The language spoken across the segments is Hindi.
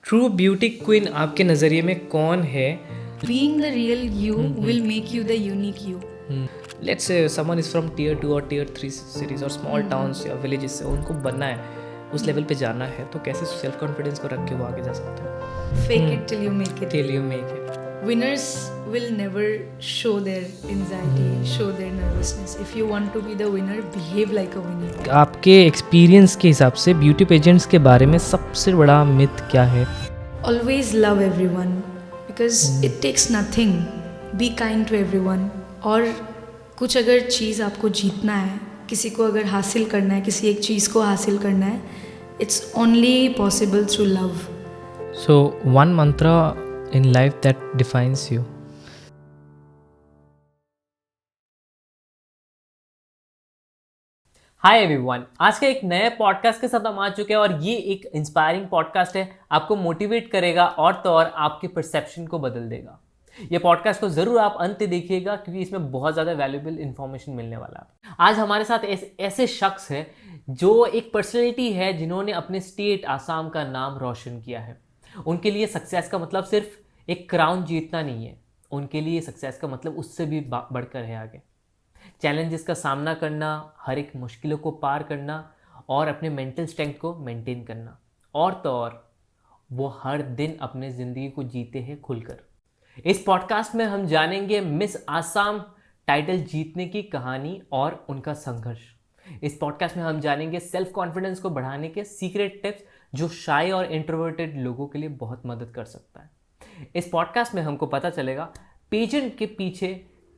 ट्रू ब्यूटी क्वीन आपके नज़रिए में कौन है? Being the real you will make you the unique you. Let's say someone is from tier 2 और टियर 3 सिटीज़ और स्मॉल टाउन्स या विलेजेस से, उनको बनना है, उस लेवल पे जाना है, तो कैसे सेल्फ कॉन्फिडेंस को रख के वो आगे जा सकते हैं? Fake it till you make it. Till you make it. Winners will never show their anxiety, show their nervousness. If you want to be the winner, behave like a winner. आपके एक्सपीरियंस के हिसाब से ब्यूटी पेजेंट्स के बारे में सबसे बड़ा मिथ क्या है? Always love everyone because it takes nothing. Be kind to everyone. और कुछ अगर चीज़ आपको जीतना है, किसी को अगर हासिल करना है, किसी एक चीज़ को हासिल करना है, it's only possible through love. So one Mantra in life that defines you. Hi everyone, आज के एक नए पॉडकास्ट के साथ हम आ चुके हैं और ये एक इंस्पायरिंग पॉडकास्ट है। आपको मोटिवेट करेगा और तो और आपके परसेप्शन को बदल देगा। ये पॉडकास्ट को ज़रूर आप अंत तक देखिएगा क्योंकि इसमें बहुत ज़्यादा वैल्यूएबल इन्फॉर्मेशन मिलने वाला है। आज हमारे साथ ऐसे शख्स है जो एक पर्सनैलिटी है जिन्होंने अपने स्टेट आसाम का नाम रोशन किया है। उनके लिए सक्सेस का मतलब सिर्फ एक क्राउन जीतना नहीं है, उनके लिए सक्सेस का मतलब उससे भी बढ़कर है आगे। चैलेंजेस का सामना करना, हर एक मुश्किलों को पार करना और अपने मेंटल स्ट्रेंथ को मेंटेन करना, और तो और वो हर दिन अपने ज़िंदगी को जीते हैं खुलकर। इस पॉडकास्ट में हम जानेंगे मिस आसाम टाइटल जीतने की कहानी और उनका संघर्ष। इस पॉडकास्ट में हम जानेंगे सेल्फ कॉन्फिडेंस को बढ़ाने के सीक्रेट टिप्स जो शाय और इंट्रोवर्टेड लोगों के लिए बहुत मदद कर सकता है। इस पॉडकास्ट में हमको पता चलेगा पेजेंट के पीछे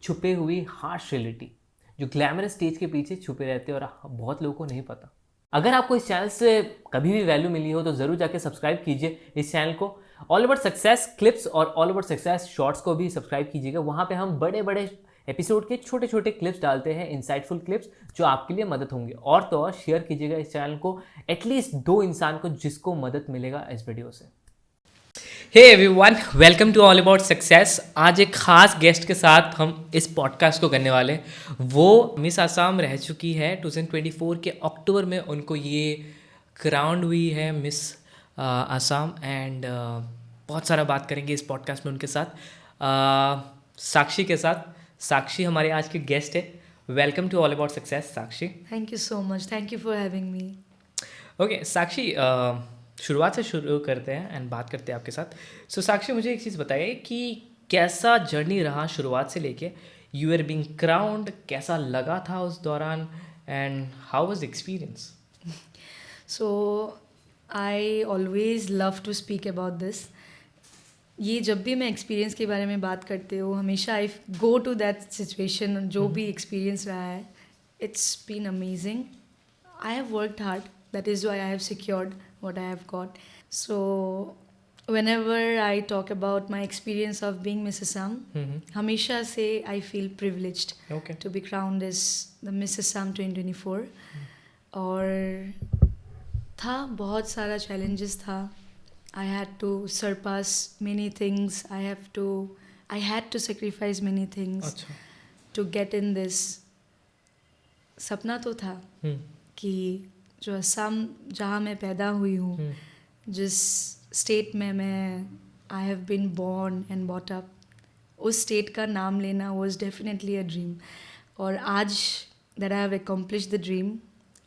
छुपे हुई हार्श रियलिटी, जो ग्लैमरस स्टेज के पीछे छुपे रहते हैं और बहुत लोगों को नहीं पता। अगर आपको इस चैनल से कभी भी वैल्यू मिली हो तो ज़रूर जाके सब्सक्राइब कीजिए इस चैनल को। ऑल ओवर सक्सेस क्लिप्स और ऑल ओवर सक्सेस शॉर्ट्स को भी सब्सक्राइब कीजिएगा। वहाँ पे हम बड़े बड़े एपिसोड के छोटे छोटे क्लिप्स डालते हैं, इंसाइटफुल क्लिप्स जो आपके लिए मदद होंगे। और तो और शेयर कीजिएगा इस चैनल को एटलीस्ट 2 इंसान को जिसको मदद मिलेगा इस वीडियो से। Hey everyone, welcome to all about success. आज एक ख़ास गेस्ट के साथ हम इस पॉडकास्ट को करने वाले हैं। वो मिस आसाम रह चुकी है। 2024 के अक्टूबर में उनको ये क्राउंड हुई है मिस आसाम। एंड बहुत सारा बात करेंगे इस पॉडकास्ट में उनके साथ, साक्षी के साथ। साक्षी हमारे आज की गेस्ट है। Welcome to all about success Sakshi. Thank you so much. Thank you for having me. Okay Sakshi, शुरुआत से शुरू करते हैं एंड बात करते हैं आपके साथ। सो साक्षी, मुझे एक चीज़ बताइए कि कैसा जर्नी रहा शुरुआत से लेके यू आर बीइंग क्राउंड, कैसा लगा था उस दौरान and how was experience? So I always love to speak about this. ये जब भी मैं एक्सपीरियंस के बारे में बात करती हूँ, हमेशा I go to that situation, जो भी एक्सपीरियंस रहा है, it's been amazing. I have worked hard, that is why I have secured what I have got. So whenever I talk about my experience of being Miss Assam, हमेशा से I feel privileged to be crowned as the Miss Assam 2024. और था बहुत सारा challenges था. I had to surpass many things. I had to sacrifice many things to get in this. सपना तो था कि जो असम जहाँ मैं पैदा हुई हूँ, जिस स्टेट में मैं I have been born and bought up, उस स्टेट का नाम लेना वाज डेफिनेटली अ ड्रीम. और आज that I have accomplished the dream,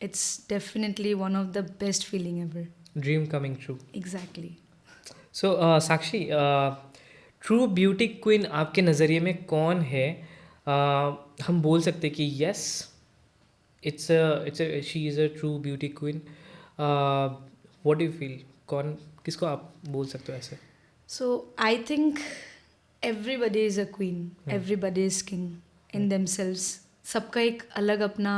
it's definitely one of the best feeling ever. Dream coming true. Exactly. So Sakshi, true beauty queen आपके नज़रिए में कौन है? हम बोल सकते कि yes, she is a true beauty queen. What do you feel? कौन, किसको आप बोल सकते हो ऐसे? So I think everybody is a queen, everybody is king in themselves. सबका एक अलग अपना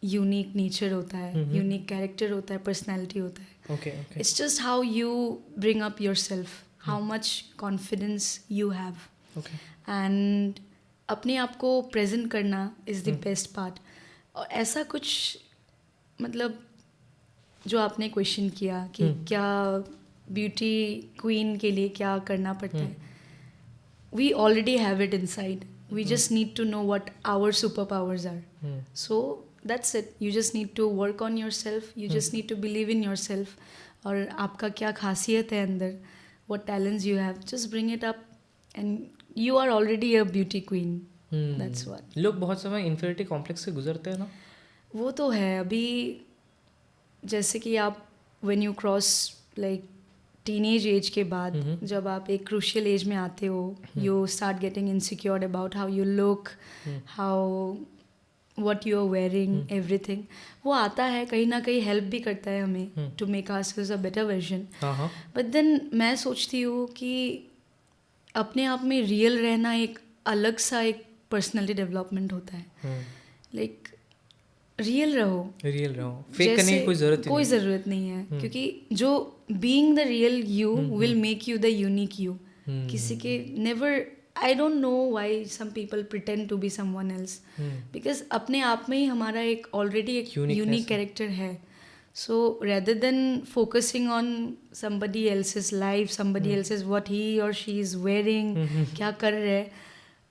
यूनिक नेचर होता है, यूनिक कैरेक्टर होता है, पर्सनैलिटी होता है. Okay. It's just how you bring up your self, how much confidence you have. And अपने आप को प्रेजेंट करना इज़ द बेस्ट पार्ट. और ऐसा कुछ, मतलब जो आपने क्वेश्चन किया कि क्या ब्यूटी क्वीन के लिए क्या करना पड़ता है, we already have it inside. We just need to know what our super powers are. So that's it. You just need to work on yourself. You just need to believe in yourself. और आपका क्या खासियत है अंदर, what talents you have, just bring it up and you are already a beauty queen. That's what. लोग बहुत समय इन्फिनिटी कॉम्प्लेक्स से गुजरते हैं ना. वो तो है. अभी जैसे कि आप when you cross like teenage age के बाद, जब आप एक क्रूशियल एज में आते हो, you start getting insecured about how you look, how what you are wearing, everything. वो आता है, कहीं ना कहीं हेल्प भी करता है हमें to make ourselves a better version. But then मैं सोचती हूँ कि अपने आप में रियल रहना एक अलग सा एक पर्सनैलिटी डेवलपमेंट होता है. लाइक रियल रहो, फेक करने की कोई ज़रूरत नहीं है. क्योंकि जो being the real you will make you the unique you. किसी के never, I don't know why some people pretend to be someone else. Because अपने आप में ही हमारा एक ऑलरेडी एक यूनिक कैरेक्टर है. So rather than focusing on somebody else's life, somebody else's what he or she is wearing, क्या कर रहे हैं,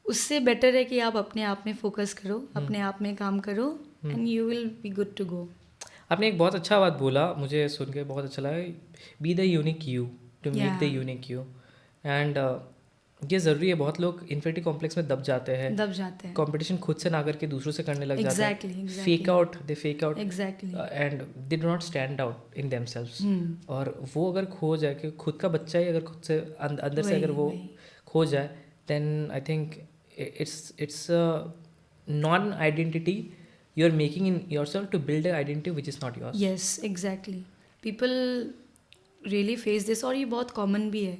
उससे बेटर है कि आप अपने आप में फोकस करो, अपने आप में काम करो, and you will be good to go. आपने एक बहुत अच्छा बात बोला, मुझे सुन के बहुत अच्छा लगा. Be the unique you to make the unique you. And ये ज़रूरी है. बहुत लोग इन्फिनिटी कॉम्प्लेक्स में दब जाते हैं. कंपटीशन खुद से ना करके दूसरों से करने लग जाते हैं. Fake out and they do not stand out in themselves. और वो अगर खो जाए, कि खुद का बच्चा ही अगर खुद से अंदर से अगर वो खो जाए, then I think it's non identity you are making in yourself to build an identity which is not yours. Yes, exactly. People really face this, और ये बहुत common भी है.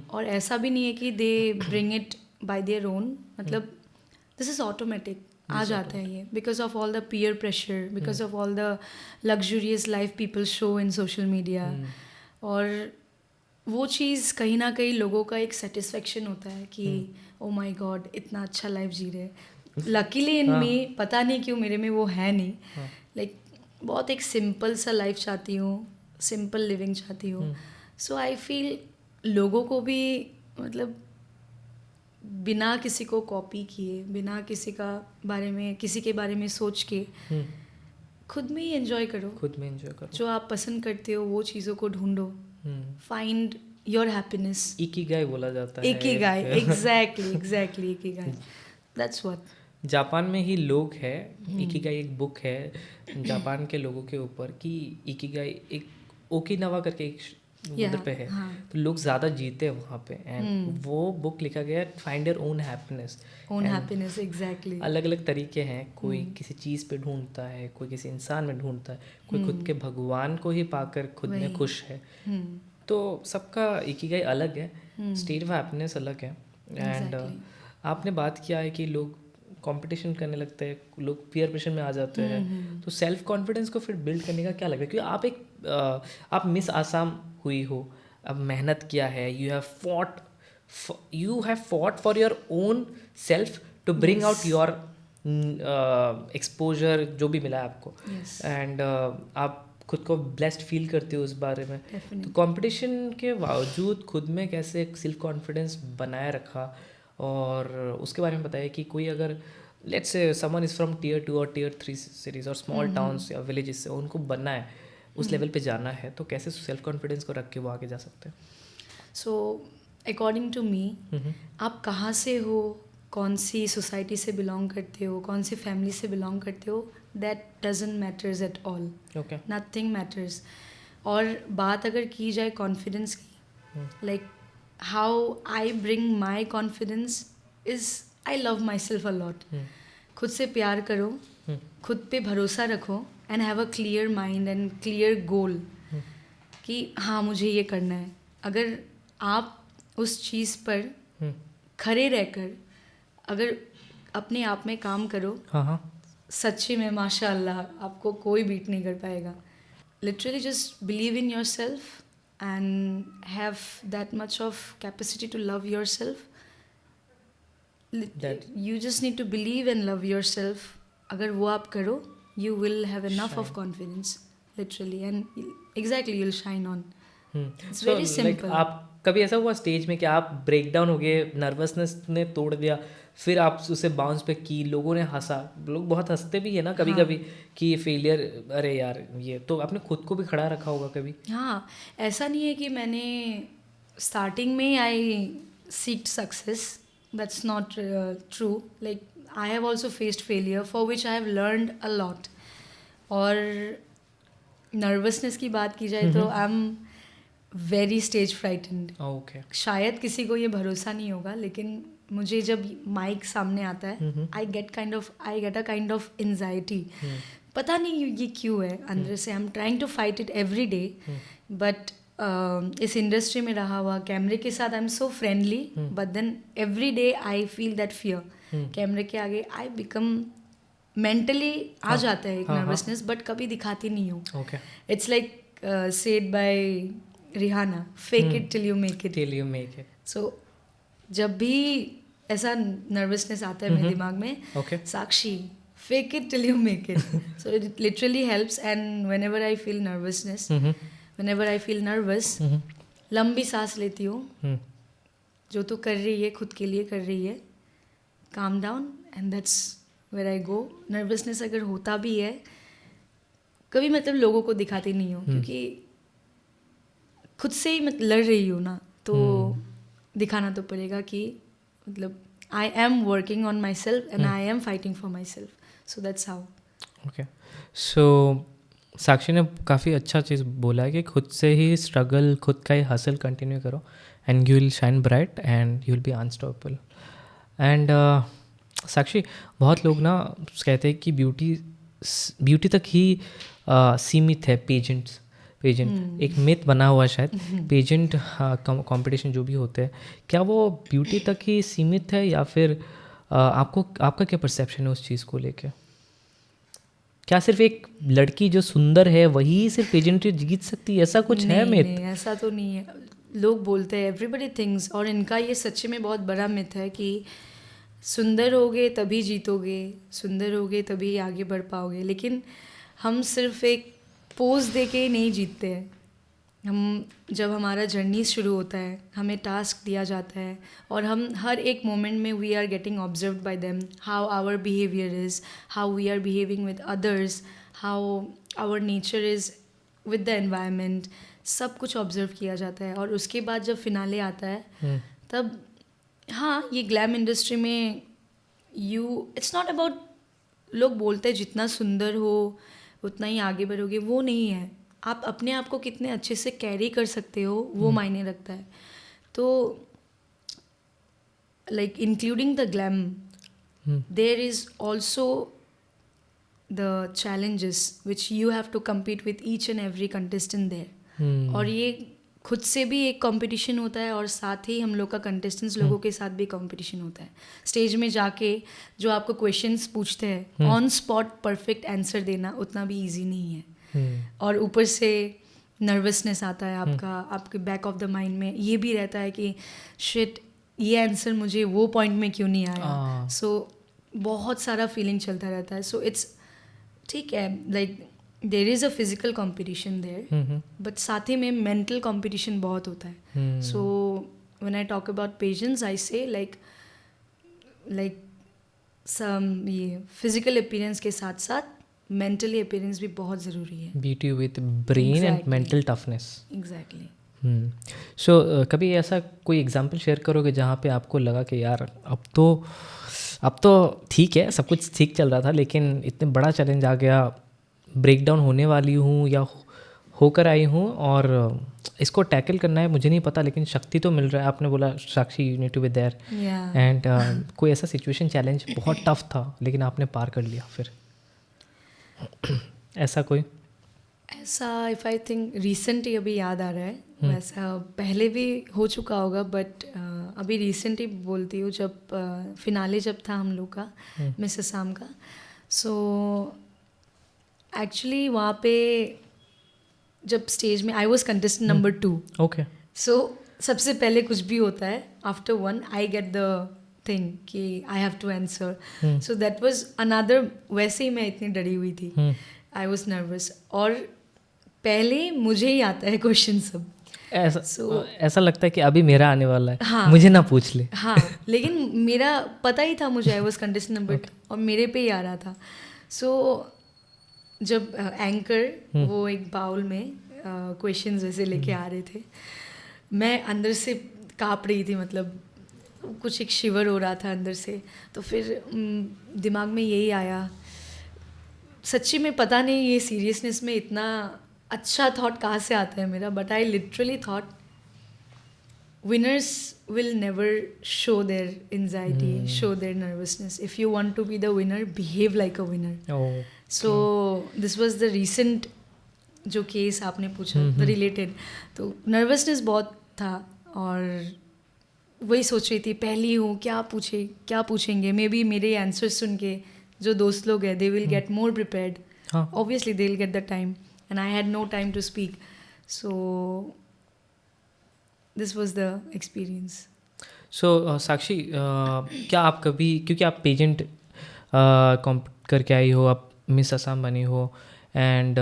और ऐसा भी नहीं है कि they bring it by their own. मतलब this is automatic. आ जाता है ये because of all the peer pressure, because of all the luxurious life people show in social media. और वो चीज़ कहीं ना कहीं लोगों का एक satisfaction होता है कि oh my god, इतना अच्छा लाइफ जी रहे हैं. लकीली इनमें पता नहीं क्यों मेरे में वो है नहीं. लाइक बहुत एक सिंपल सा लाइफ चाहती हूँ, सिंपल लिविंग चाहती हूँ. सो आई फील लोगों को भी मतलब बिना किसी को कॉपी किए, बिना किसी के बारे में सोच के खुद में ही एंजॉय करो. जो आप पसंद करते हो वो चीज़ों को ढूंढो. Find your happiness. इकिगाई बोला जाता है. Ikigai, exactly Ikigai. That's what. Japan में ही लोग है, इकिगाई एक बुक है जापान के लोगों के ऊपर, कि इकिगाई एक ओकिनावा करके एक उधर पे है. तो लोग ज़्यादा जीते हैं वहाँ पे. एंड वो बुक लिखा गया है find your own happiness. Exactly. अलग अलग तरीके हैं. कोई किसी चीज़ पे ढूंढता है, कोई किसी इंसान में ढूंढता है, कोई खुद के भगवान को ही पाकर खुद में खुश है. तो सबका इकिगाई अलग है, स्टेट ऑफ हैप्पीनेस अलग है. एंड आपने बात किया है कि लोग कंपटीशन करने लगते हैं, लोग पीयर प्रेशर में आ जाते हैं. तो सेल्फ कॉन्फिडेंस को फिर बिल्ड करने का क्या लगता है? क्योंकि आप मिस आसाम हुई हो, अब मेहनत किया है, you have fought for your own self to bring out your exposure जो भी मिला है आपको. एंड आप खुद को ब्लेस्ड फील करते हो उस बारे में. तो कंपटीशन के बावजूद खुद में कैसे सेल्फ कॉन्फिडेंस बनाए रखा, और उसके बारे में बताइए कि कोई अगर let's say someone is from tier 2 और टियर 3 सिटीज़ और स्मॉल टाउन्स या विलेजेस से, उनको बनना है, उस लेवल पे जाना है, तो कैसे सेल्फ कॉन्फिडेंस को रख के वो आगे जा सकते हैं? सो अकॉर्डिंग टू मी, आप कहाँ से हो, कौन सी सोसाइटी से बिलोंग करते हो, कौन सी फैमिली से बिलोंग करते हो, that doesn't matters at all. Nothing matters. और बात अगर की जाए कॉन्फिडेंस की, like how I bring my confidence is I love myself a lot. खुद से प्यार करो, खुद पे भरोसा रखो, and have a clear mind and clear goal कि हाँ मुझे ये करना है. अगर आप उस चीज़ पर खड़े रहकर अगर अपने आप में काम करो, सच्ची में माशाअल्लाह आपको कोई बीट नहीं कर पाएगा. Literally just believe in yourself and have that much of capacity to love yourself. You just need to believe and love yourself. अगर वो आप करो, you will have enough of confidence, literally, and exactly you'll shine on. It's very simple. Like, आप कभी ऐसा हुआ स्टेज में कि आप ब्रेक डाउन हो गए, नर्वसनेस ने तोड़ दिया, फिर आप उसे बाउंस पे की, लोगों ने हंसा, लोग बहुत हंसते भी है ना कभी कभी कि फेलियर, अरे यार ये तो आपने खुद को भी खड़ा रखा होगा कभी? हाँ, ऐसा नहीं है कि मैंने स्टार्टिंग में I seeked success, that's not true. Like I have also faced failure for which I have learned a lot. और नर्वसनेस की बात की जाए तो I am very stage frightened. Okay. शायद किसी को ये भरोसा नहीं होगा, लेकिन मुझे जब माइक सामने आता है I get a kind of anxiety. पता नहीं ये क्यों है अंदर से. I am trying to fight it every day. But इस इंडस्ट्री में रहा हुआ, कैमरे के साथ I am so friendly, but then every day I feel that fear. कैमरे के आगे आई बिकम मेंटली आ जाता है एक नर्वसनेस, बट कभी दिखाती नहीं हूँ. It's like said by Rihanna, fake it till you make it. So जब भी ऐसा नर्वसनेस आता है मेरे दिमाग में, Sakshi fake it till you make it. So it literally helps. And whenever I feel nervousness, whenever I feel nervous, लंबी सांस लेती हूँ. जो तू कर रही है खुद के लिए कर रही है, calm down, and that's where I go. Nervousness अगर होता भी है कभी, मतलब लोगों को दिखाती नहीं हूँ, क्योंकि खुद से ही मैं लड़ रही हूँ ना, तो दिखाना तो पड़ेगा कि मतलब I am working on my self and I am fighting for my self. So that's how. Okay. So Sakshi ने काफ़ी अच्छा चीज़ बोला है कि खुद से ही स्ट्रगल, खुद का ही हसल कंटिन्यू करो and you will shine bright and you will be unstoppable. And Sakshi, बहुत लोग ना कहते हैं कि ब्यूटी तक ही सीमित है. पेजेंट एक मिथ बना हुआ शायद. पेजेंट कंपटीशन जो भी होते हैं, क्या वो ब्यूटी तक ही सीमित है या फिर आपका क्या परसेप्शन है उस चीज़ को लेके? क्या सिर्फ एक लड़की जो सुंदर है वही सिर्फ पेजेंट्री जीत सकती है, ऐसा कुछ है मिथ? नहीं, ऐसा तो नहीं है. लोग बोलते हैं, एवरीबडी थिंग्स, और इनका ये सच्चे में बहुत बड़ा मिथ है कि सुंदर होगे तभी जीतोगे, सुंदर होगे तभी आगे बढ़ पाओगे. लेकिन हम सिर्फ एक पोज दे के नहीं जीतते हैं. हम जब हमारा जर्नी शुरू होता है, हमें टास्क दिया जाता है और हम हर एक मोमेंट में we are getting observed by them, how our behaviour is, how we are behaving with others, how our nature is with the environment. सब कुछ ऑब्जर्व किया जाता है. और उसके बाद जब फिनाले आता है तब हाँ, ये ग्लैम इंडस्ट्री में इट्स नॉट अबाउट, लोग बोलते हैं जितना सुंदर हो उतना ही आगे बढ़ोगे, वो नहीं है. आप अपने आप को कितने अच्छे से कैरी कर सकते हो वो मायने रखता है. तो like including the glam, there is also the challenges which you have to compete with each and every contestant there. और ये खुद से भी एक कंपटीशन होता है और साथ ही हम लोग का कंटेस्टेंट्स लोगों के साथ भी कंपटीशन होता है. स्टेज में जाके जो आपको क्वेश्चंस पूछते हैं, ऑन स्पॉट परफेक्ट आंसर देना उतना भी इजी नहीं है. और ऊपर से नर्वसनेस आता है आपके बैक ऑफ द माइंड में ये भी रहता है कि शिट, ये आंसर मुझे वो पॉइंट में क्यों नहीं आया. सो बहुत सारा फीलिंग चलता रहता है. सो इट्स ठीक है, like there is a physical competition there, but साथ ही में मेंटल कंपटीशन बहुत होता है. So when I talk about patience, I say like सम ये फिजिकल अपीयरेंस के साथ साथ मेंटली अपीयरेंस भी बहुत ज़रूरी है. Beauty with brain and mental toughness. Exactly. So कभी ऐसा कोई एग्जांपल शेयर करोगे जहाँ पे आपको लगा कि यार अब तो ठीक है, सब कुछ ठीक चल रहा था, लेकिन इतने बड़ा चैलेंज आ गया, ब्रेक डाउन होने वाली हूँ या होकर आई हूँ और इसको टैकल करना है, मुझे नहीं पता लेकिन शक्ति तो मिल रहा है. आपने बोला Sakshi you need to be there, and कोई ऐसा सिचुएशन, चैलेंज बहुत टफ था लेकिन आपने पार कर लिया फिर, ऐसा कोई? ऐसा इफ़ आई थिंक रिसेंटली अभी याद आ रहा है. वैसा पहले भी हो चुका होगा, बट अभी रिसेंटली बोलती हूँ. जब फिनाले जब था हम लोग का मिस असम का, सो एक्चुअली वहाँ पे जब स्टेज में I was contestant number 2. Okay. So सबसे पहले कुछ भी होता है, after 1 I get the thing कि I have to answer. So that was another, वैसे ही मैं इतनी डरी हुई थी, आई वॉज नर्वस. और पहले मुझे ही आता है क्वेश्चन सब. ऐसा लगता है कि अभी मेरा आने वाला है, हाँ, मुझे ना पूछ ले। हाँ, लेकिन मेरा पता ही था, मुझे आई वॉज कंटेस्टेंट बट और मेरे पे ही आ रहा था। सो जब एंकर वो एक बाउल में क्वेश्चंस वैसे लेके आ रहे थे, मैं अंदर से काँप रही थी, मतलब कुछ एक शिवर हो रहा था अंदर से। तो फिर दिमाग में यही आया, सच्ची में पता नहीं ये सीरियसनेस में इतना अच्छा थॉट कहाँ से आता है मेरा, but I literally thought winners will never show their anxiety, show their nervousness. If you want to be the winner, behave like a winner. So this was the recent जो केस आपने पूछा, the related, तो नर्वसनेस बहुत था और वही सोच रही थी, पहली हूँ, क्या पूछेंगे, मे बी मेरे आंसर सुन के जो दोस्त लोग हैं, they will get more prepared. Obviously they will get the time and I had no time to speak. So this was the experience. So साक्षी, क्या आप कभी, क्योंकि आप पेजेंट करके आई हो, आप मिस असम बनी हो, एंड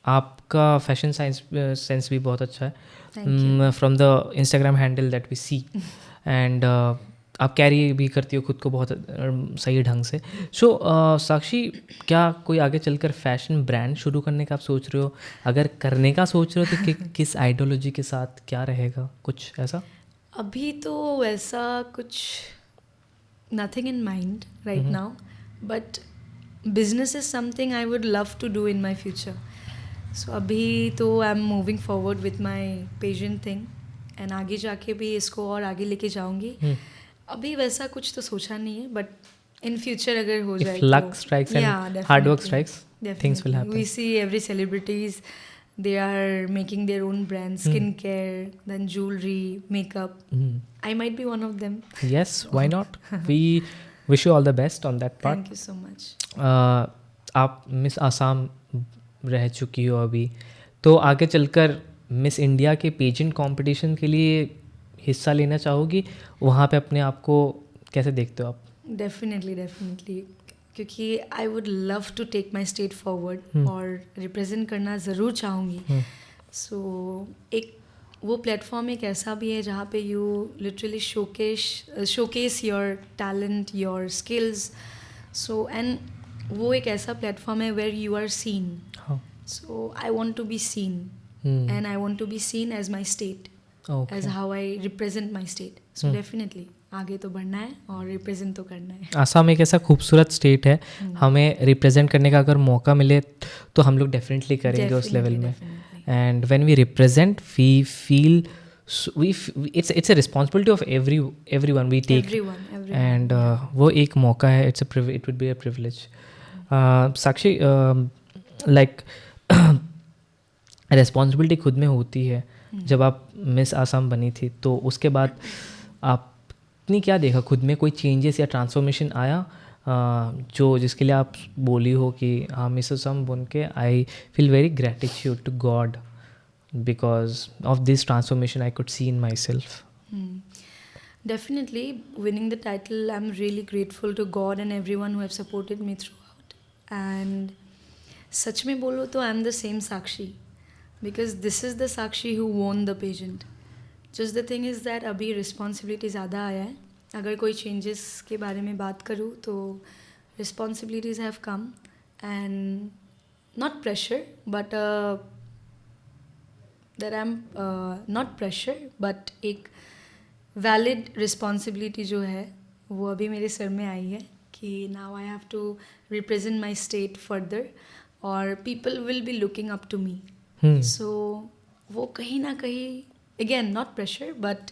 आपका फैशन सेंस भी बहुत अच्छा है from the Instagram handle that we see, and आप कैरी भी करती हो खुद को बहुत सही ढंग से। सो साक्षी, क्या कोई आगे चलकर फैशन ब्रांड शुरू करने का आप सोच रहे हो? अगर करने का सोच रहे हो तो किस आइडियोलॉजी के साथ, क्या रहेगा, कुछ ऐसा? अभी तो वैसा कुछ nothing in mind right now, but business is something I would love to do in my future. So अभी तो I am moving forward with my pageant thing and आगे जाके भी इसको और आगे लेके जाऊंगी. अभी वैसा कुछ तो सोचा नहीं है, बट इन फ्यूचर अगर हो जाए तो luck strikes and hard work strikes, things will happen. We see every celebrities, they are making their own brands, skincare, then jewelry, makeup. I might be one of them. Yes, why not? We wish you all the best on that part. Thank you so much. आप मिस आसाम रह चुकी हो अभी, तो आगे चलकर मिस इंडिया के पेजेंट कंपटीशन के लिए हिस्सा लेना चाहोगी? वहाँ पे अपने आप को कैसे देखते हो आप? डेफिनेटली, क्योंकि I would love to take my state forward और रिप्रेजेंट करना ज़रूर चाहूँगी. सो एक वो प्लेटफॉर्म एक ऐसा भी है जहाँ पे you literally showcase your talent, your skills. So and वो एक ऐसा प्लेटफॉर्म है where you are seen. So I want to be seen and I want to be seen as my state, as how I represent my state. So definitely आगे तो बढ़ना है और रिप्रेजेंट तो करना है. आसाम एक ऐसा खूबसूरत स्टेट है, हमें रिप्रेजेंट करने का अगर मौका मिले तो हम लोग डेफिनेटली करेंगे उस लेवल में. And when we represent we feel it's a responsibility of everyone we take. Everyone. And वो एक मौका है, it would be a privilege. Sakshi, like responsibility खुद में होती है. जब आप मिस आसाम बनी थी तो उसके बाद आपने क्या देखा खुद में? कोई चेंजेस या ट्रांसफॉर्मेशन आया जिसके लिए आप बोली हो कि हाँ, मिस आसाम बन के I feel very gratitude to God because of this transformation I could see in my self? Definitely, winning the title, I'm really grateful to God and everyone who have supported me throughout. And सच में बोलो तो I'm the same Sakshi, because this is the Sakshi who won the pageant. Just the thing is that अभी responsibility ज़्यादा आया है. अगर कोई changes के बारे में बात करूँ तो responsibilities have come and not pressure, but that I'm not pressure, but एक वैलिड रिस्पॉन्सिबिलिटी जो है वो अभी मेरे सर में आई है कि now I have to represent my state further और people will be looking up to me. So वो कहीं ना कहीं again not pressure but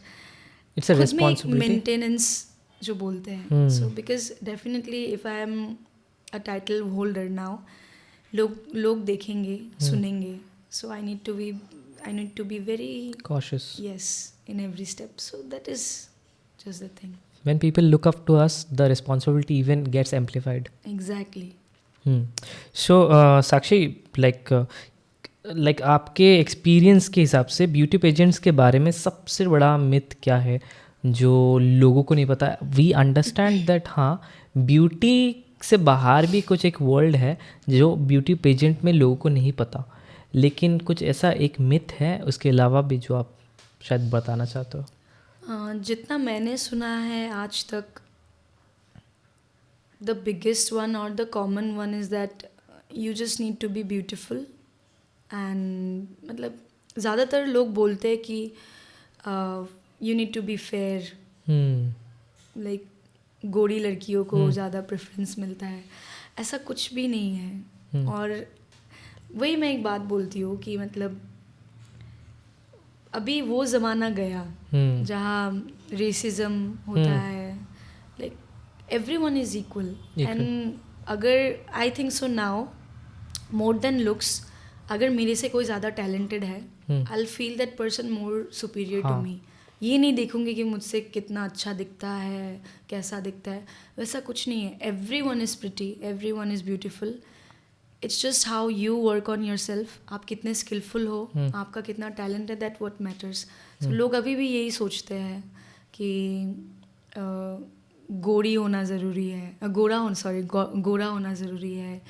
it's a responsibility, maintenance जो बोलते हैं. So because definitely if I am a title holder now, लोग देखेंगे, सुनेंगे. So I need to be very cautious. Yes, in every step. So that is just the thing. When people look up to us, the responsibility even gets amplified. Exactly. So Sakshi, like आपके एक्सपीरियंस के हिसाब से ब्यूटी पेजेंट्स के बारे में सबसे बड़ा मिथ क्या है जो लोगों को नहीं पता? वी अंडरस्टैंड दैट हाँ, ब्यूटी से बाहर भी कुछ एक वर्ल्ड है जो ब्यूटी पेजेंट में लोगों को नहीं पता, लेकिन कुछ ऐसा एक मिथ है उसके अलावा भी जो आप शायद बताना चाहते हो? जितना मैंने सुना है आज तक, द बिगेस्ट वन और the common one is that you just need to be beautiful. And मतलब ज़्यादातर लोग बोलते हैं कि you need to be fair, like गोरी लड़कियों को ज़्यादा प्रेफरेंस मिलता है। ऐसा कुछ भी नहीं है। और वही मैं एक बात बोलती हूँ कि मतलब अभी वो ज़माना गया जहाँ रेसिज्म होता है, like everyone is equal. And अगर I think so now more than looks, अगर मेरे से कोई ज़्यादा टैलेंटेड है, I will feel that person more superior to me. ये नहीं देखूंगी कि मुझसे कितना अच्छा दिखता है, कैसा दिखता है, वैसा कुछ नहीं है। Every one is pretty, every one is beautiful. It's just how you work on your self. आप कितने स्किलफुल हो, आपका कितना टैलेंट है, दैट व्हाट मैटर्स। सो लोग अभी भी यही सोचते हैं कि गोरी होना ज़रूरी है, गोरा होना ज़रूरी है,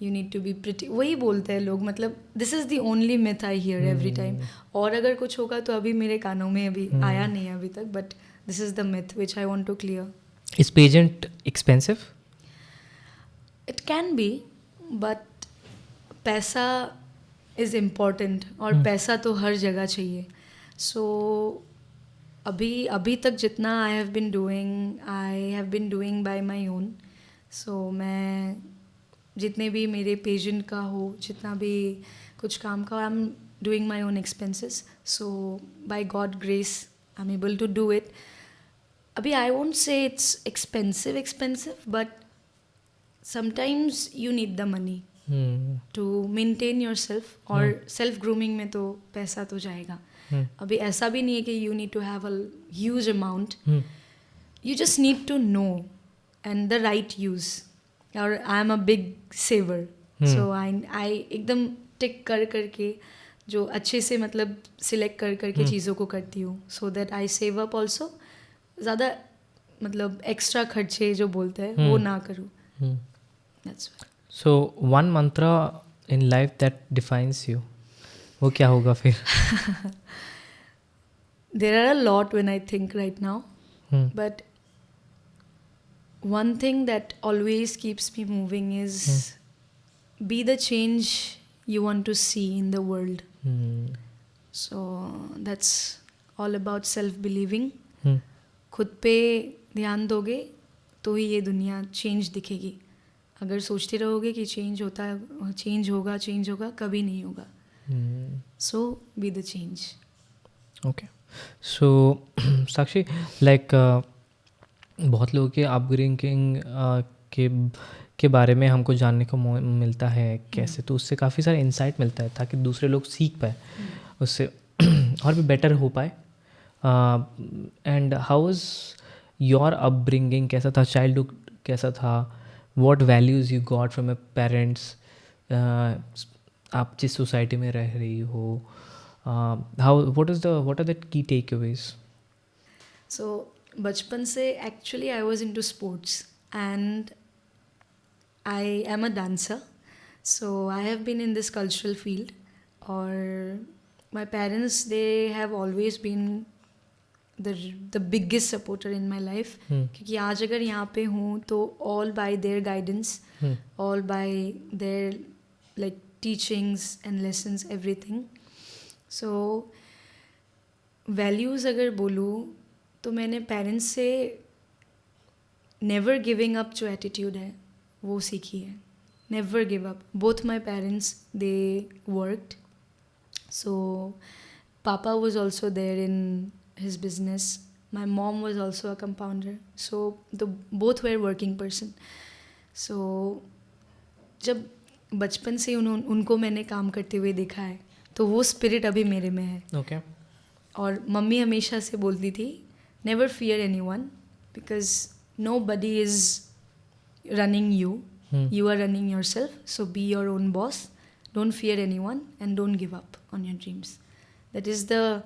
you need to be pretty, वही बोलते हैं लोग। मतलब this is the only myth I hear every time. और अगर कुछ होगा तो अभी मेरे कानों में अभी आया नहीं है अभी तक, but this is the myth which I want to clear. Is pageant expensive? It can be, but पैसा इज़ इम्पॉर्टेंट, और पैसा तो हर जगह चाहिए। सो अभी तक जितना I have been doing by my own. So मैं जितने भी मेरे पेजेंट का हो, जितना भी कुछ काम का, I am doing my own expenses. So by God grace I am able to do it. अभी I won't say it's expensive, but sometimes you need the money to maintain your self. और सेल्फ ग्रूमिंग में तो पैसा तो जाएगा। अभी ऐसा भी नहीं है कि you need to have a huge amount, you just need to know and the right use. और I am a big saver, so I एकदम टिक करके जो अच्छे से मतलब सिलेक्ट करके चीज़ों को करती हूँ, so that I save up also. ज़्यादा मतलब एक्स्ट्रा खर्चे जो बोलते हैं वो ना करूँ। That's why. So one Mantra in life that defines you, वो क्या होगा फिर? There are a lot when I think right now, but one thing that always keeps me moving is be the change you want to see in the world. So that's all about self-believing. खुद पे ध्यान दोगे तो ही ये दुनिया चेंज दिखेगी। अगर सोचते रहोगे कि चेंज होगा, कभी नहीं होगा। So be the change. Okay. So Sakshi, like बहुत लोगों के अपब्रिंगिंग के बारे में हमको जानने को मिलता है कैसे, तो उससे काफ़ी सारा इंसाइट मिलता है ताकि दूसरे लोग सीख पाए उससे और भी बेटर हो पाए। And how is your upbringing, कैसा था चाइल्डहुड, कैसा था, what values you got from your parents, आप जिस सोसाइटी में रह रही हो, what are the key takeaways? So बचपन से actually I was into sports and I am a dancer, so I have been in this cultural field. और my parents, they have always been the biggest supporter in my life. क्योंकि आज अगर यहाँ पे हूँ तो all by their guidance, all by their like teachings and lessons, everything. So values अगर बोलूँ तो मैंने पेरेंट्स से नेवर गिविंग अप जो एटीट्यूड है वो सीखी है। Never give up. Both my parents they worked, so पापा was also there in his business, my mom was also a compounder, so the both were working person. सो जब बचपन से उनको मैंने काम करते हुए देखा है तो वो स्पिरिट अभी मेरे में है। Okay. और मम्मी हमेशा से बोलती थी never fear anyone because nobody is running you are running your self, so be your own boss, don't fear anyone and don't give up on your dreams. That is the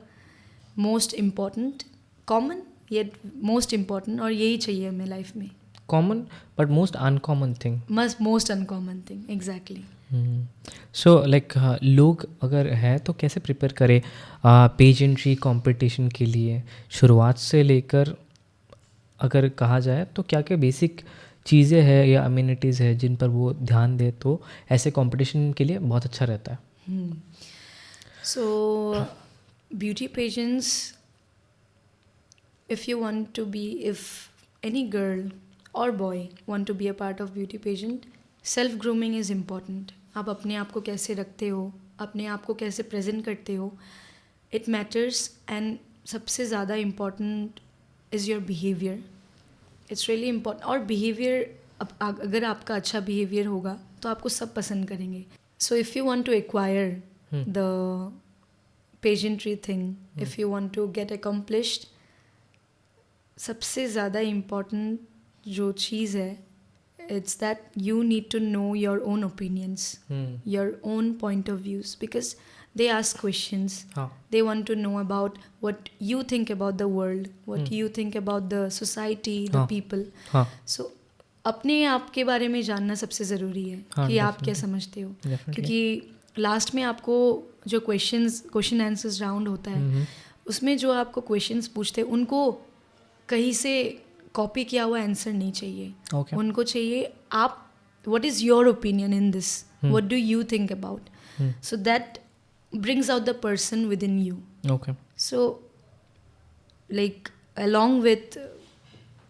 most important, common yet most important, और यही चाहिए हमें लाइफ में। Common but most uncommon thing. most uncommon thing, exactly. So like लोग अगर है तो कैसे प्रिपेयर करें पेजेंट्री कंपटीशन के लिए? शुरुआत से लेकर अगर कहा जाए तो क्या क्या बेसिक चीज़ें हैं या अम्यूनिटीज़ है जिन पर वो ध्यान दे तो ऐसे कंपटीशन के लिए बहुत अच्छा रहता है? So, beauty pageants, if you want to be, if any girl or boy want to be a part of beauty pageant, self grooming is important. आप अपने आप को कैसे रखते हो, अपने आप को कैसे प्रेजेंट करते हो, इट मैटर्स. एंड सबसे ज़्यादा important is your behaviour. It's really important. और बिहेवियर, अगर आपका अच्छा बिहेवियर होगा तो आपको सब पसंद करेंगे. So if you want to acquire the pageantry thing, if you want to get accomplished, सबसे ज़्यादा इम्पॉर्टेंट जो चीज़ है, it's that you need to know your own opinions, your own point of views, because they ask questions. They want to know about what you think about the world, what you think about the society, the people. So अपने आप के बारे में जानना सबसे ज़रूरी है कि आप क्या समझते हो. क्योंकि लास्ट में आपको जो क्वेश्चन आंसर्स राउंड होता है, उसमें जो आपको क्वेश्चंस पूछते हैं उनको कहीं से कॉपी किया हुआ आंसर नहीं चाहिए. उनको चाहिए आप, what is your opinion in this, what do you think about, so that brings out the person with in you. So like along with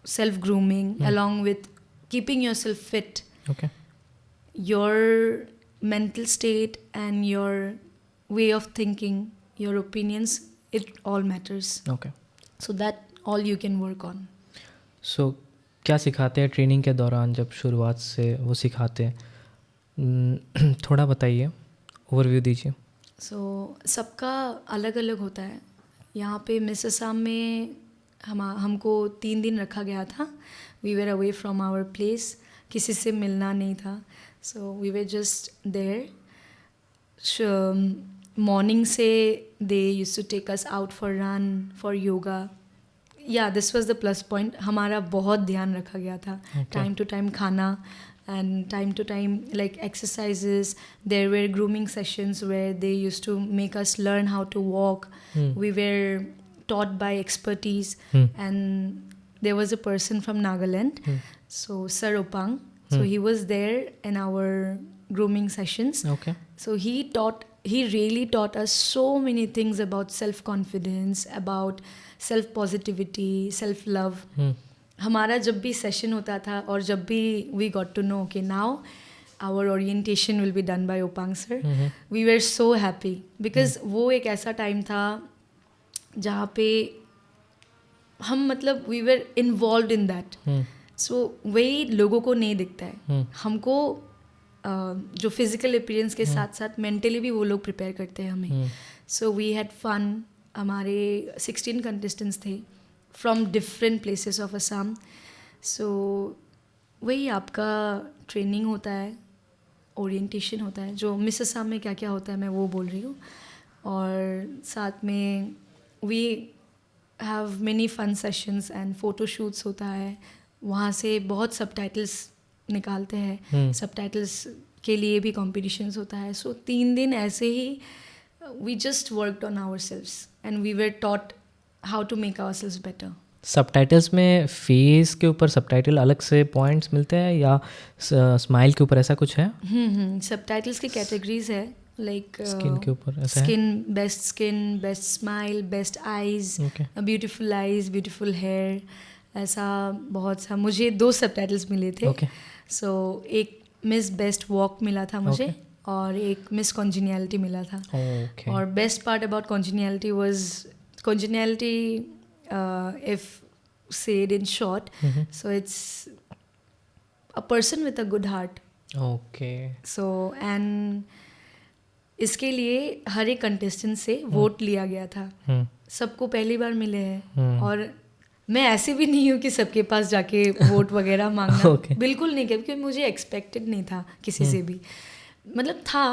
self grooming, along with keeping yourself fit, your mental state and your way of thinking, your opinions, it all matters. So that all you can work on. सो क्या सिखाते हैं ट्रेनिंग के दौरान जब शुरुआत से वो सिखाते हैं? थोड़ा बताइए, ओवरव्यू दीजिए. सो सबका अलग अलग होता है. यहाँ पे मिस असम में हमको 3 दिन रखा गया था. We were away from our place, किसी से मिलना नहीं था. So we were just there. Morning से they used to take us out for run, for yoga. या this was the plus point. हमारा बहुत ध्यान रखा गया था. टाइम टू टाइम खाना and time to time like exercises. There were grooming sessions where they used to make us learn how to walk. We were taught by expertise. And there was a person from Nagaland, so Sir Opang. So he was there in our grooming sessions. So he really taught us so many things about self-confidence, about self-positivity, self-love. हमारा जब भी सेशन होता था और जब भी वी गॉट टू नो कि now our orientation will be done by Opang sir, we were so happy. Because वो एक ऐसा टाइम था जहाँ पे हम मतलब we were involve in that. So वही लोगों को नहीं दिखता है. हमको जो फिजिकल अपीयरेंस के साथ साथ मेंटली भी वो लोग प्रिपेयर करते हैं हमें. So we had fun. हमारे 16 कंटेस्टेंट्स थे from different places of Assam. So वही आपका ट्रेनिंग होता है, ओरिएंटेशन होता है. जो मिस असम में क्या क्या होता है मैं वो बोल रही हूँ. और साथ में we have many fun sessions and photo shoots होता है. वहाँ से बहुत सबटाइटल्स निकालते हैं. सबटाइटल्स के लिए भी कॉम्पिटिशन्स होता है. सो 3 दिन ऐसे ही we just worked on ourselves and we were taught how to make ourselves better. Subtitles में फेस के ऊपर सबटाइटल अलग से पॉइंट्स मिलते हैं या स्माइल के ऊपर ऐसा कुछ है? सबटाइटल्स की कैटेगरीज है. लाइक स्किन के ऊपर ऐसा है? Skin, best smile, best eyes, beautiful eyes, beautiful hair, ऐसा बहुत सा. मुझे 2 सबटाइटल्स मिले थे. सो एक मिस बेस्ट वॉक मिला था मुझे और एक मिस कॉन्जिनियलिटी मिला था. और best part about congeniality was congeniality, if said in short, so it's a person with a good heart. So and इसके लिए हर एक कंटेस्टेंट से वोट लिया गया था. सबको पहली बार मिले हैं और मैं ऐसे भी नहीं हूँ कि सबके पास जाके वोट वगैरह मांगना. बिल्कुल नहीं, क्योंकि मुझे एक्सपेक्टेड नहीं था किसी से भी. मतलब था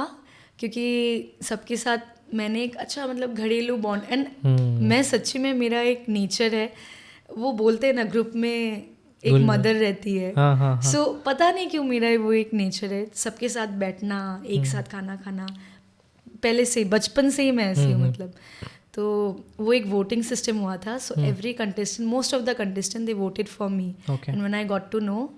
क्योंकि सबके साथ मैंने एक अच्छा मतलब घरेलू बॉन्ड. एंड मैं सच्ची में, मेरा एक नेचर है, वो बोलते हैं ना ग्रुप में एक गुल में। मदर रहती है। हाँ हाँ हाँ सो पता नहीं क्यों मेरा वो एक नेचर है, सबके साथ बैठना, एक साथ खाना खाना, पहले से बचपन से ही मैं ऐसी हूँ मतलब। तो वो एक वोटिंग सिस्टम हुआ था, so every contestant, most of the contestant they voted for me, Okay. And when I got to know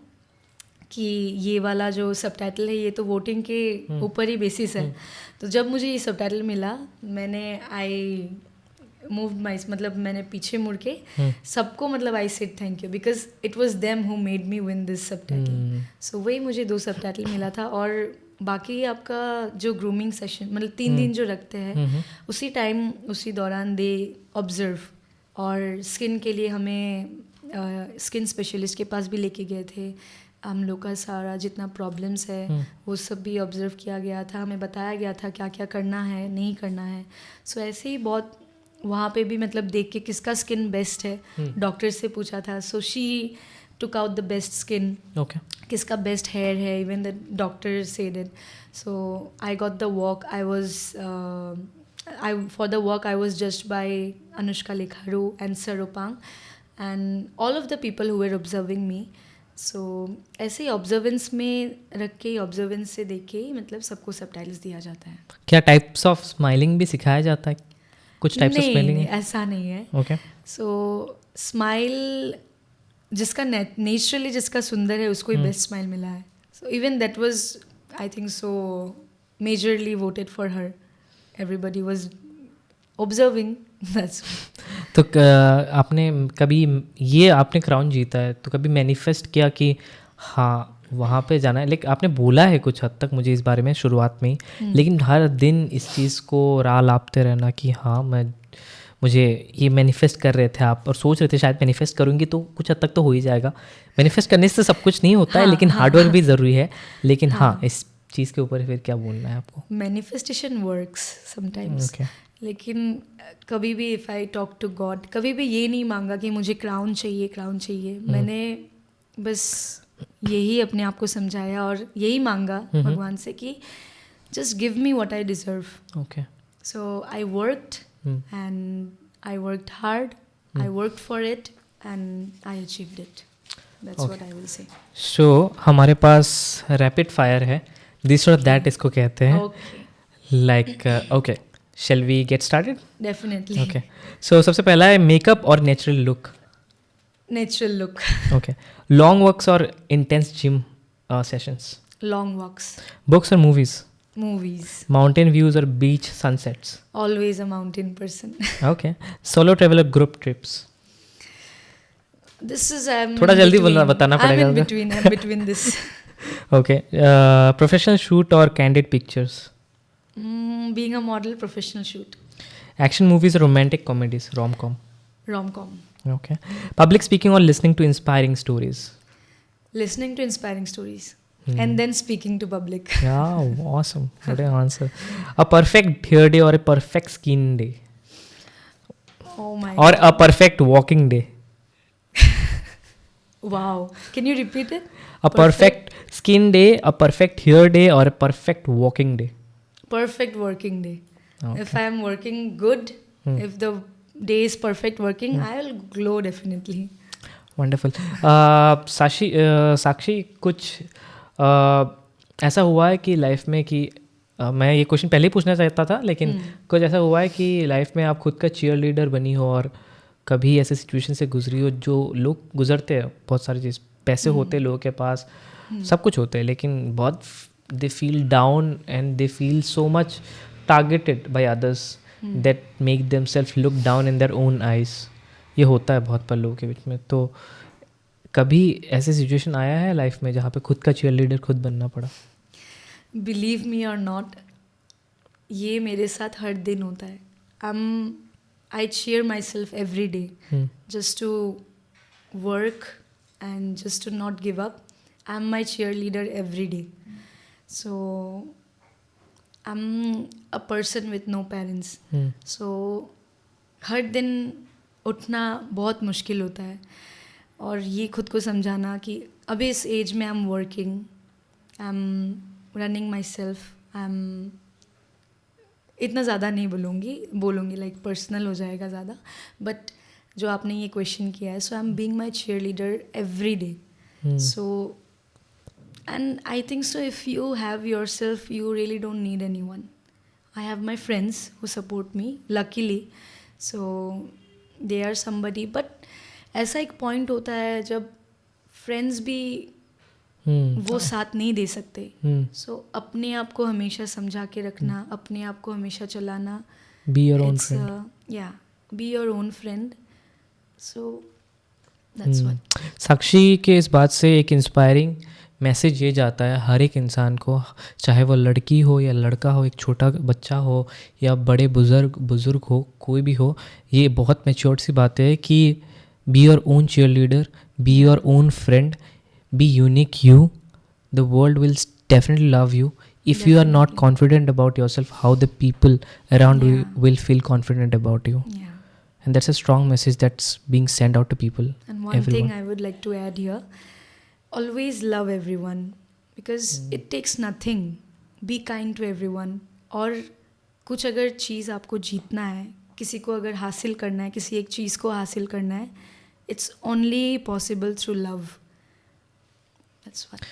कि ये वाला जो सबटाइटल है ये तो वोटिंग के ऊपर ही बेसिस है, तो जब मुझे ये सबटाइटल मिला मैंने आई मूव माई, मतलब मैंने पीछे मुड़ के सबको मतलब I said thank you because it was them who made me win this subtitle. So वही मुझे 2 सबटाइटल मिला था। और बाकी आपका जो ग्रूमिंग सेशन मतलब 3 दिन जो रखते हैं उसी टाइम उसी दौरान दे ऑब्जर्व, और स्किन के लिए हमें स्किन स्पेशलिस्ट के पास भी लेके गए थे, हम लोग का सारा जितना प्रॉब्लम्स है वो सब भी ऑब्जर्व किया गया था, हमें बताया गया था क्या क्या करना है नहीं करना है। सो ऐसे ही बहुत वहाँ पे भी मतलब देख के किसका स्किन बेस्ट है डॉक्टर से पूछा था, so she took out the best skin, Okay. किसका बेस्ट हेयर है, even the doctor said it. So I got the work, I was for the work I was judged by Anushka Lekharu and Saropang and all of the people who were observing me. So ऐसे ही ऑब्जर्वेंस में रख के, ऑब्जर्वेंस से देख के ही मतलब सबको सबटाइटल्स दिया जाता है। क्या टाइप्स ऑफ स्माइलिंग भी सिखाया जाता है? कुछ टाइप्स ऑफ नहीं स्माइलिंग नहीं ऐसा नहीं है। ओके सो स्माइल जिसका नेचुरली जिसका सुंदर है उसको ही बेस्ट स्माइल मिला है। So even that was I think so majorly voted for her, everybody was observing that's. तो आपने कभी ये आपने क्राउन जीता है तो कभी मैनिफेस्ट किया कि हाँ वहाँ पे जाना है? लाइक आपने बोला है कुछ हद तक मुझे इस बारे में शुरुआत में ही, लेकिन हर दिन इस चीज़ को राह लापते रहना कि हाँ मुझे ये मैनिफेस्ट कर रहे थे आप और सोच रहे थे शायद मैनिफेस्ट करूँगी तो कुछ हद तक तो हो ही जाएगा। मैनिफेस्ट करने से सब कुछ नहीं होता है, लेकिन हार्डवर्क भी ज़रूरी है। लेकिन हाँ इस चीज़ के ऊपर फिर क्या बोलना है आपको? मैनिफेस्टेशन वर्क्स समटाइम्स, लेकिन कभी भी if I talk to God, कभी भी ये नहीं मांगा कि मुझे क्राउन चाहिए क्राउन चाहिए। मैंने बस यही अपने आप को समझाया और यही मांगा भगवान से कि just give me what I deserve. Okay so I worked and I worked hard, I worked for it and I achieved it, that's what I will say. So हमारे पास रैपिड फायर है, दिस और दैट इसको कहते हैं। Okay like okay shall we get started? Definitely. Okay so सबसे पहला है मेकअप और natural look. Natural look. Okay long walks और intense gym sessions. Long walks. Books और मूवीज। मूवीज। माउंटेन व्यूज और beach sunsets. Always a mountain person. Okay solo travel और ग्रुप ट्रिप्स। दिस इज थोड़ा जल्दी बताना पड़ेगा। I'm between this. Okay professional shoot और candid pictures. Being a model, professional shoot. Action movies और romantic comedies, rom com. Rom-com. Okay. Public speaking or listening to inspiring stories? Listening to inspiring stories. And then speaking to public. Yeah, awesome. What an answer. A perfect hair day or a perfect skin day? Oh my Or God. a perfect walking day? Wow. Can you repeat it? A perfect skin day, a perfect hair day or a perfect walking day? Perfect working day. Okay. If I am working good, if the day is perfect working, I'll glow definitely. Wonderful. साक्षी कुछ ऐसा हुआ है कि लाइफ में कि मैं ये क्वेश्चन पहले ही पूछना चाहता था, लेकिन कुछ ऐसा हुआ है कि लाइफ में आप खुद का चीयर लीडर बनी हो और कभी ऐसे सिचुएशन से गुजरी हो जो लोग गुजरते हैं, बहुत सारी चीज़, पैसे होते हैं लोगों के पास, सब कुछ होते हैं, लेकिन बहुत they feel down and they feel so much targeted by others that make them self look down in their own eyes. ये होता है बहुत पर लोगों के बीच में। तो कभी ऐसे सिचुएशन आया है लाइफ में जहाँ पे खुद का चीयर लीडर खुद बनना पड़ा? Believe me or not, ये मेरे साथ हर दिन होता है। I cheer myself every day just to work and just to not give up. I'm my cheerleader every day. So I'm a person with no parents. So हर दिन उठना बहुत मुश्किल होता है और ये खुद को समझाना कि अभी इस एज में आई am working, I am running my self, I am इतना ज़्यादा नहीं बोलूँगी लाइक पर्सनल हो जाएगा ज़्यादा, बट जो आपने ये क्वेश्चन किया है. So I am being my cheer leader every day. So and I think so if you have yourself, you really don't need anyone. I have my friends who support me, luckily. So they are somebody. But ऐसा एक पॉइंट होता है जब फ्रेंड्स भी वो साथ नहीं दे सकते. सो अपने आप को हमेशा समझा के रखना, अपने आप को हमेशा चलाना. Be your own friend. या be your own friend. So that's what. Sakshi के इस बात से एक इंस्पायरिंग मैसेज ये जाता है हर एक इंसान को, चाहे वो लड़की हो या लड़का हो, एक छोटा बच्चा हो या बड़े बुज़ुर्ग हो, कोई भी हो. ये बहुत मैच्योर सी बात है कि be your own cheer leader, be your own friend, be unique you. The world will definitely love you. If you are not confident about yourself, how the people around you will feel confident about you. Yeah. And that's a strong message that's being sent out to people. And one everyone. thing I would like to add here, always love everyone because it takes nothing. Be kind to everyone. और कुछ अगर चीज़ आपको जीतना है, किसी को अगर हासिल करना है, किसी एक चीज़ को हासिल करना है, it's only possible through love. That's what.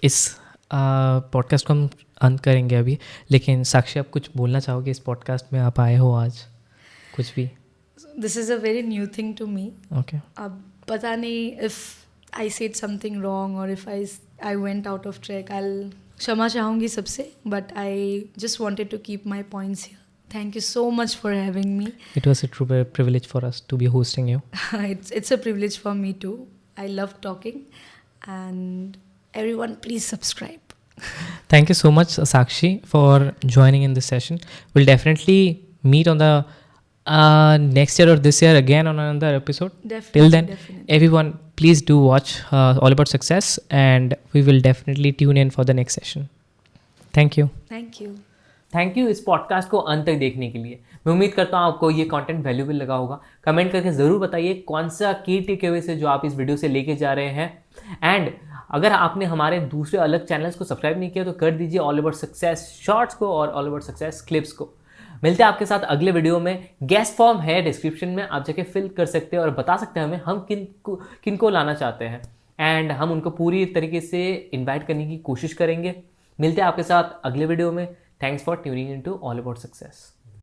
इस पॉडकास्ट को हम अंत करेंगे अभी, लेकिन साक्षी आप कुछ बोलना चाहोगे इस पॉडकास्ट में आप आए हो आज, कुछ भी? This is a very new thing to me. Okay. अब पता नहीं if I said something wrong or if I went out of track, I'll क्षमा चाहूँगी सबसे, but I just wanted to keep my points here. Thank you so much for having me. It was a true privilege for us to be hosting you. It's a privilege for me too. I love talking, and everyone please subscribe. Thank you so much, Sakshi, for joining in this session. We'll definitely meet on the next year or this year again on another episode. Definitely. Till then, Definitely. everyone, please do watch All About Success, and we will definitely tune in for the next session. Thank you. Thank you. Thank you इस पॉडकास्ट को अंत तक देखने के लिए. मैं उम्मीद करता हूँ आपको ये कंटेंट वैल्यूबल लगा होगा. कमेंट करके ज़रूर बताइए कौन सा की टेकअवेज है जो आप इस वीडियो से लेके जा रहे हैं. एंड अगर आपने हमारे दूसरे अलग चैनल्स को सब्सक्राइब नहीं किया तो कर दीजिए, ऑल अबाउट सक्सेस शॉर्ट्स को और ऑल अबाउट सक्सेस क्लिप्स को. मिलते हैं आपके साथ अगले वीडियो में. गेस्ट फॉर्म है डिस्क्रिप्शन में, आप जाके फिल कर सकते हैं और बता सकते हैं हमें हम किनको लाना चाहते हैं, एंड हम उनको पूरी तरीके से इन्वाइट करने की कोशिश करेंगे. मिलते हैं आपके साथ अगले वीडियो में. Thanks for tuning into all about success.